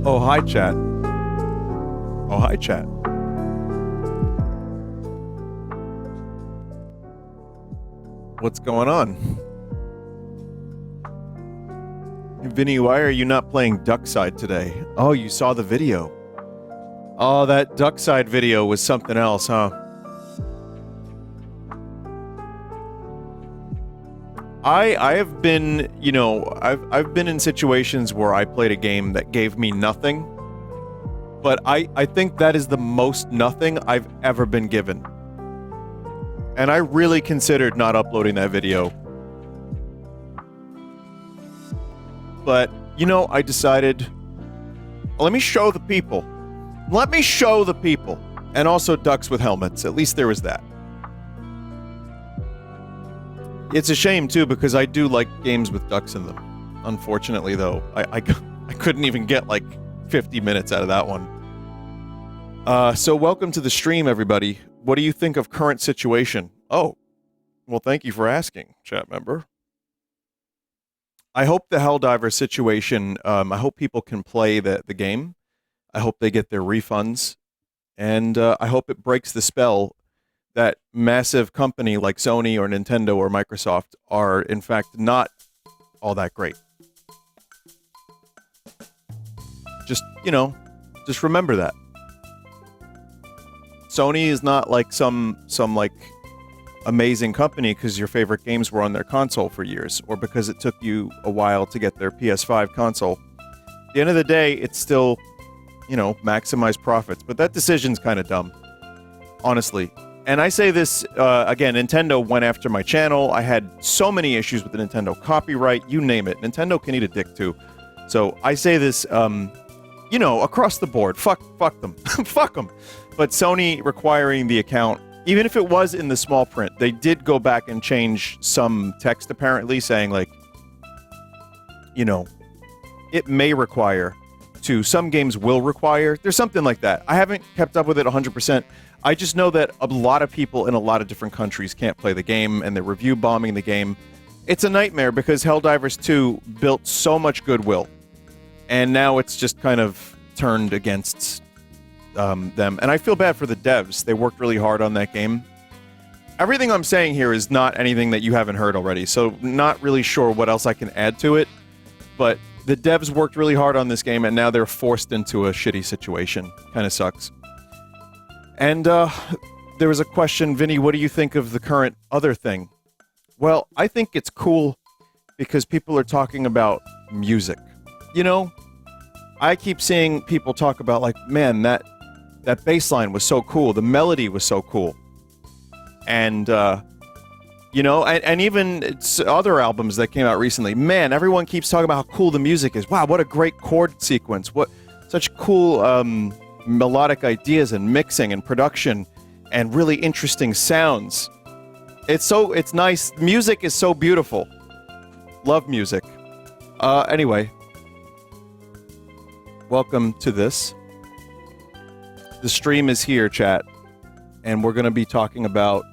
Oh, hi, chat. Oh, hi, chat. What's going on? Vinny, why are you not playing Duckside today? Oh, you saw the video. Oh, that Duckside video was something else, huh? I have been, you know, I've been in situations where I played a game that gave me nothing, but I think that is the most nothing I've ever been given. And I really considered not uploading that video. But, you know, I decided, let me show the people. Let me show the people. And also ducks with helmets. At least there was that. It's a shame, too, because I do like games with ducks in them. Unfortunately, though, I couldn't even get, like, 50 minutes out of that one. So welcome to the stream, everybody. What do you think of current situation? Oh, well, thank you for asking, chat member. I hope the Helldivers situation, I hope people can play the game. I hope they get their refunds. And I hope it breaks the spell that massive company like Sony or Nintendo or Microsoft are, in fact, not all that great. Just, you know, just remember that. Sony is not like some like amazing company because your favorite games were on their console for years, or because it took you a while to get their PS5 console. At the end of the day, it's still, you know, maximize profits. But that decision's kind of dumb, honestly. And I say this, again, Nintendo went after my channel. I had so many issues with the Nintendo copyright, you name it. Nintendo can eat a dick, too. So I say this, you know, across the board. Fuck them. Fuck them. But Sony requiring the account, even if it was in the small print, they did go back and change some text, apparently, saying, like, you know, it may require to, some games will require. There's something like that. I haven't kept up with it 100%. I just know that a lot of people in a lot of different countries can't play the game, and they're review bombing the game. It's a nightmare because Helldivers 2 built so much goodwill, and now it's just kind of turned against them. And I feel bad for the devs. They worked really hard on that game. Everything I'm saying here is not anything that you haven't heard already, so not really sure what else I can add to it. But the devs worked really hard on this game, and now they're forced into a shitty situation. Kind of sucks. And there was a question, Vinny, what do you think of the current other thing? Well, I think it's cool because people are talking about music. You know, I keep seeing people talk about, like, man, that bass line was so cool. The melody was so cool. And, you know, and even it's other albums that came out recently. Man, everyone keeps talking about how cool the music is. Wow, what a great chord sequence. What such cool melodic ideas and mixing and production and really interesting sounds. It's nice. Music is so beautiful. Love music. Anyway. Welcome to this. The stream is here, chat. And we're going to be talking about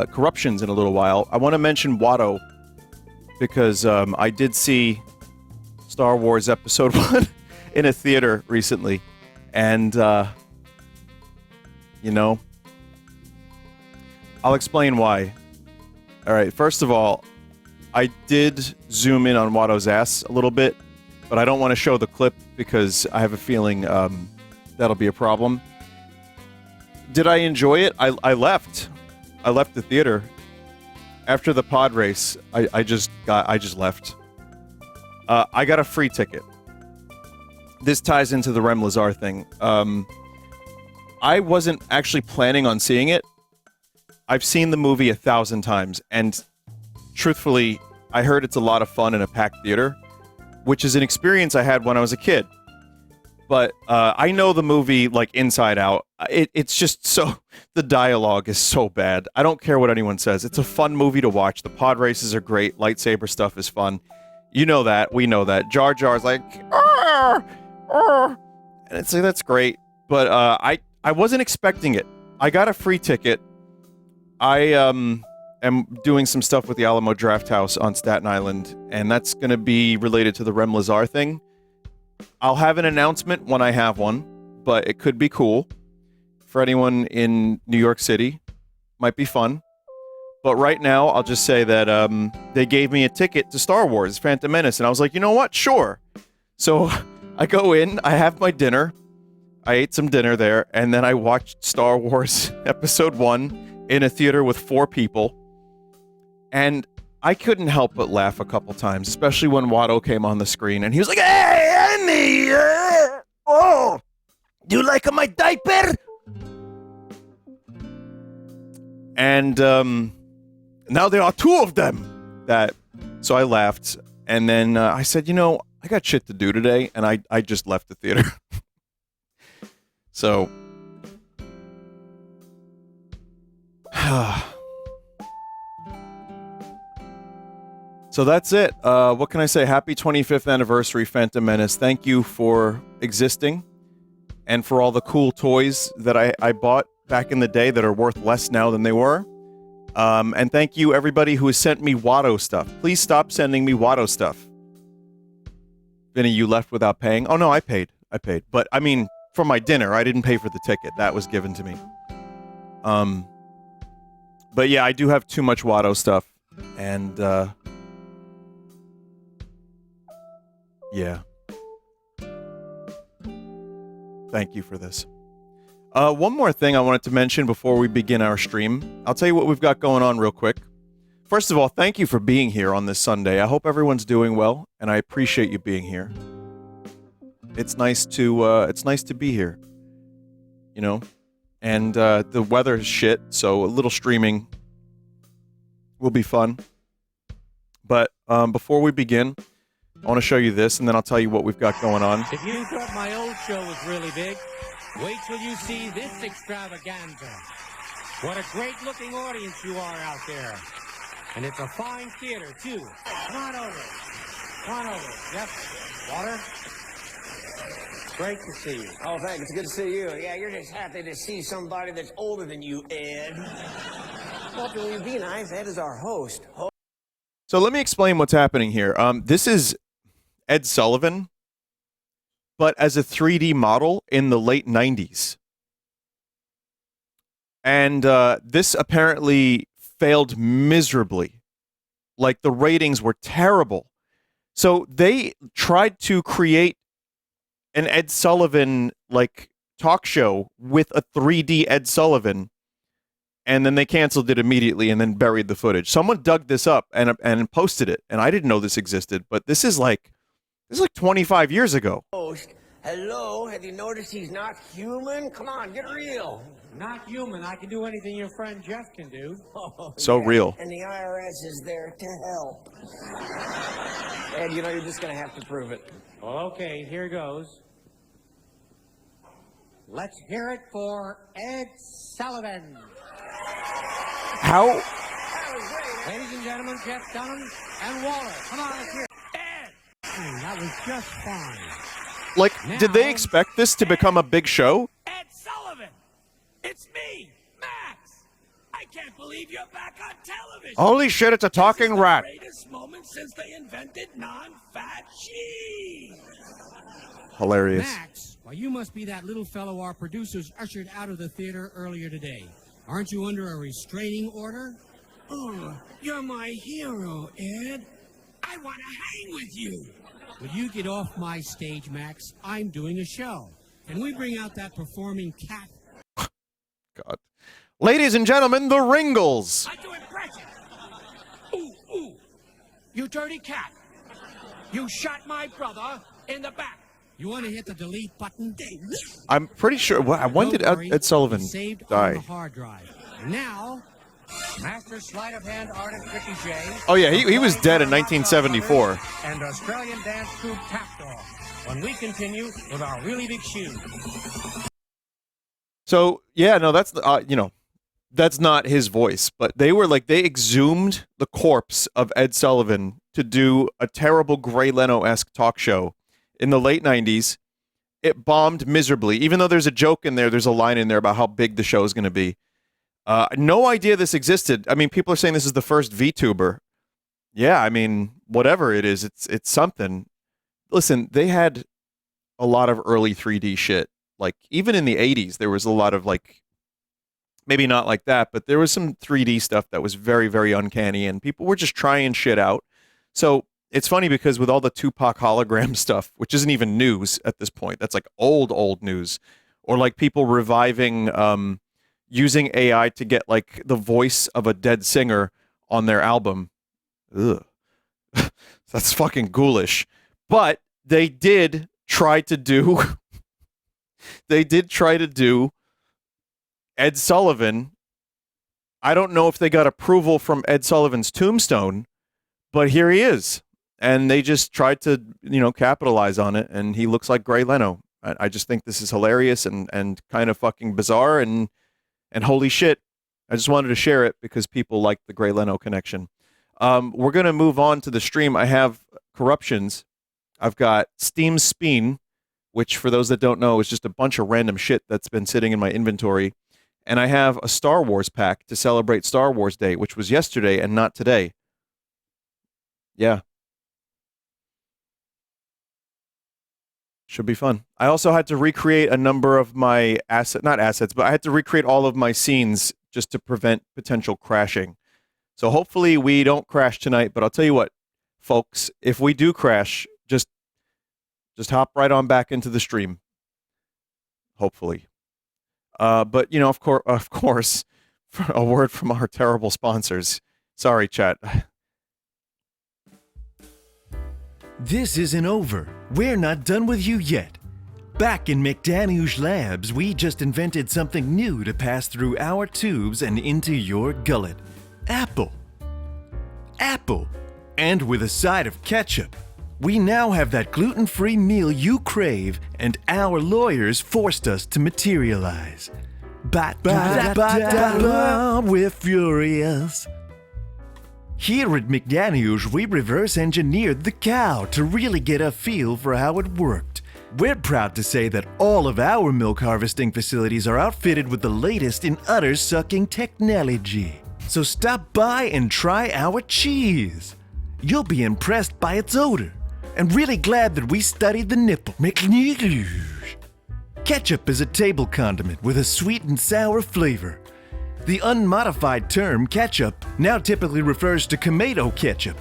corruptions in a little while. I want to mention Watto because I did see Star Wars Episode 1 in a theater recently. And, you know, I'll explain why. All right, first of all, I did zoom in on Watto's ass a little bit, but I don't want to show the clip because I have a feeling that'll be a problem. Did I enjoy it? I left. I left the theater. After the pod race, I just left. I got a free ticket. This ties into the Rem Lazar thing. I wasn't actually planning on seeing it. I've seen the movie 1,000 times, and truthfully, I heard it's a lot of fun in a packed theater, which is an experience I had when I was a kid. But I know the movie, like, inside out. It's just so... The dialogue is so bad. I don't care what anyone says. It's a fun movie to watch. The pod races are great. Lightsaber stuff is fun. You know that. We know that. Jar Jar's like... Arr! And it's like, that's great. But I wasn't expecting it. I got a free ticket. I am doing some stuff with the Alamo Draft House on Staten Island, and that's going to be related to the Rem Lazar thing. I'll have an announcement when I have one, but it could be cool for anyone in New York City. Might be fun. But right now, I'll just say that they gave me a ticket to Star Wars, Phantom Menace, and I was like, you know what? Sure. So I go in, I have my dinner, I ate some dinner there, and then I watched Star Wars Episode 1 in a theater with 4 people. And I couldn't help but laugh a couple times, especially when Watto came on the screen, and he was like, "Hey, Annie! Oh, do you like my diaper?" And now there are 2 of them. So I laughed, and then I said, you know, I got shit to do today, and I just left the theater. So, so that's it. What can I say? Happy 25th anniversary, Phantom Menace. Thank you for existing, and for all the cool toys that I bought back in the day that are worth less now than they were. And thank you, everybody who has sent me Watto stuff. Please stop sending me Watto stuff. Vinny, you left without paying? Oh, no, I paid. But, I mean, for my dinner, I didn't pay for the ticket. That was given to me. But, yeah, I do have too much Watto stuff. And, yeah. Thank you for this. One more thing I wanted to mention before we begin our stream. I'll tell you what we've got going on real quick. First of all, thank you for being here on this Sunday. I hope everyone's doing well, and I appreciate you being here. It's nice to be here, you know. And the weather is shit, so a little streaming will be fun. But before we begin, I want to show you this, and then I'll tell you what we've got going on. If you thought my old show was really big, wait till you see this extravaganza. What a great-looking audience you are out there. And it's a fine theater, too. Come on over. Come on over. Yep. Water? Great to see you. Oh, thanks. It's good to see you. Yeah, you're just happy to see somebody that's older than you, Ed. Well, will you be nice? Ed is our host. So let me explain what's happening here. This is Ed Sullivan, but as a 3D model in the late 90s. And this apparently failed miserably. Like, the ratings were terrible. So they tried to create an Ed Sullivan, like, talk show with a 3D Ed Sullivan, and then they canceled it immediately and then buried the footage. Someone dug this up and posted it, and I didn't know this existed, but this is like 25 years ago. Host. Hello, have you noticed he's not human? Come on, get real. Not human. I can do anything your friend Jeff can do. Oh, so yeah. Real. And the IRS is there to help. Ed, you know, you're just going to have to prove it. Okay, here goes. Let's hear it for Ed Sullivan. How? Ladies and gentlemen, Jeff Dunham and Waller. Come on, let's hear it. Ed! That was just fine. Like, did they expect this to become a big show? Ed Sullivan! It's me, Max! I can't believe you're back on television! Holy shit, it's a talking rat! This is the greatest moment since they invented non-fat cheese! Hilarious. Max, well, you must be that little fellow our producers ushered out of the theater earlier today. Aren't you under a restraining order? Oh, you're my hero, Ed. I want to hang with you. Will you get off my stage, Max? I'm doing a show. Can we bring out that performing cat? God. Ladies and gentlemen, the Ringles! I do impressions. Ooh, ooh. You dirty cat. You shot my brother in the back. You want to hit the delete button? I'm pretty sure. When did Ed Sullivan saved die? on the hard drive. Now, Master sleight of hand artist Ricky Jay. Oh, yeah, he was dead in 1974. And Australian dance troupe Tapped Off. When we continue with our really big shoe. So, yeah, no, that's, that's not his voice. But they exhumed the corpse of Ed Sullivan to do a terrible Gray Leno-esque talk show in the late 90s. It bombed miserably. Even though there's a joke in there, there's a line in there about how big the show is going to be. No idea this existed. I mean, people are saying this is the first VTuber. Yeah, I mean, whatever it is, it's something. Listen, they had a lot of early 3D shit. Like even in the 80s, there was a lot of like, maybe not like that, but there was some 3D stuff that was very, very uncanny, and people were just trying shit out. So it's funny because with all the Tupac hologram stuff, which isn't even news at this point, that's like old news, or like people reviving, using AI to get like the voice of a dead singer on their album. Ugh. That's fucking ghoulish. But they did try to do Ed Sullivan. I don't know if they got approval from Ed Sullivan's tombstone, but here he is. And they just tried to, capitalize on it, and he looks like Gray Leno. I just think this is hilarious and kind of fucking bizarre and holy shit. I just wanted to share it because people like the Gray Leno connection. We're going to move on to the stream. I have corruptions. I've got Steam Speen, which for those that don't know is just a bunch of random shit that's been sitting in my inventory. And I have a Star Wars pack to celebrate Star Wars Day, which was yesterday and not today. Yeah. Should be fun. I also had to recreate a number of my not assets, but I had to recreate all of my scenes just to prevent potential crashing. So hopefully we don't crash tonight, but I'll tell you what, folks, if we do crash, just hop right on back into the stream. Hopefully. But of course, a word from our terrible sponsors. Sorry, chat. This isn't over. We're not done with you yet. Back in McDaniel's labs, we just invented something new to pass through our tubes and into your gullet. Apple. And with a side of ketchup. We now have that gluten-free meal you crave, and our lawyers forced us to materialize. We're furious. Here at McDaniel's, we reverse engineered the cow to really get a feel for how it worked. We're proud to say that all of our milk harvesting facilities are outfitted with the latest in udder sucking technology. So stop by and try our cheese. You'll be impressed by its odor, and really glad that we studied the nipple. McDaniel's. Ketchup is a table condiment with a sweet and sour flavor. The unmodified term ketchup now typically refers to tomato ketchup.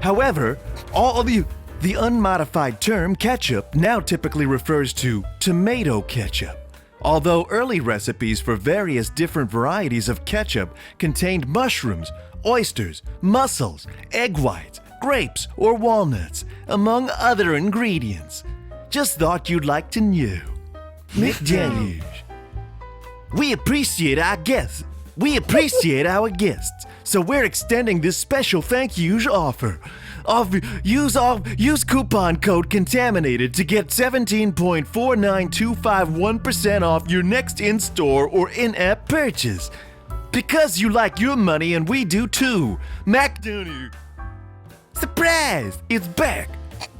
However, the unmodified term ketchup now typically refers to tomato ketchup. Although early recipes for various different varieties of ketchup contained mushrooms, oysters, mussels, egg whites, grapes, or walnuts, among other ingredients. Just thought you'd like to know. McDaniel's. We appreciate our guests, so we're extending this special thank yous offer. Use coupon code CONTAMINATED to get 17.49251% off your next in-store or in-app purchase. Because you like your money and we do too. McDaniel. Surprise! It's back!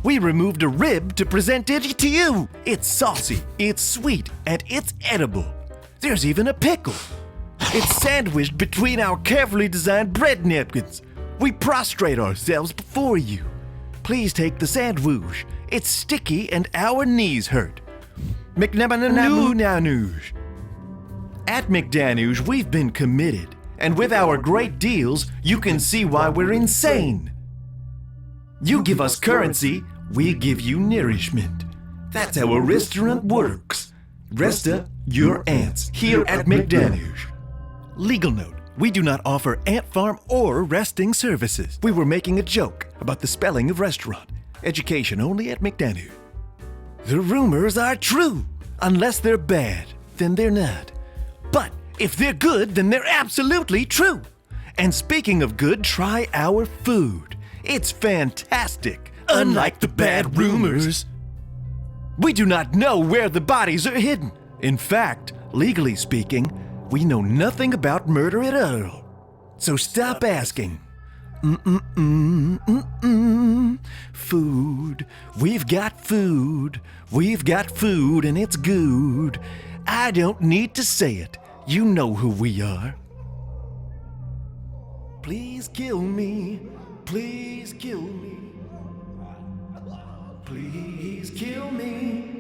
We removed a rib to present it to you. It's saucy, it's sweet, and it's edible. There's even a pickle. It's sandwiched between our carefully designed bread napkins. We prostrate ourselves before you. Please take the sandwich. It's sticky and our knees hurt. McNamanoosh. At McDaniel's, we've been committed. And with our great deals, you can see why we're insane. You give us currency, we give you nourishment. That's how a restaurant works. Resta your ants here at McDaniel's. Legal note, we do not offer ant farm or resting services. We were making a joke about the spelling of restaurant. Education only at McDaniel. The rumors are true. Unless they're bad, then they're not. But if they're good, then they're absolutely true. And speaking of good, try our food. It's fantastic, unlike the bad rumors. We do not know where the bodies are hidden. In fact, legally speaking, we know nothing about murder at all. So stop asking. Food. We've got food. We've got food and it's good. I don't need to say it. You know who we are. Please kill me. Please kill me. Please kill me.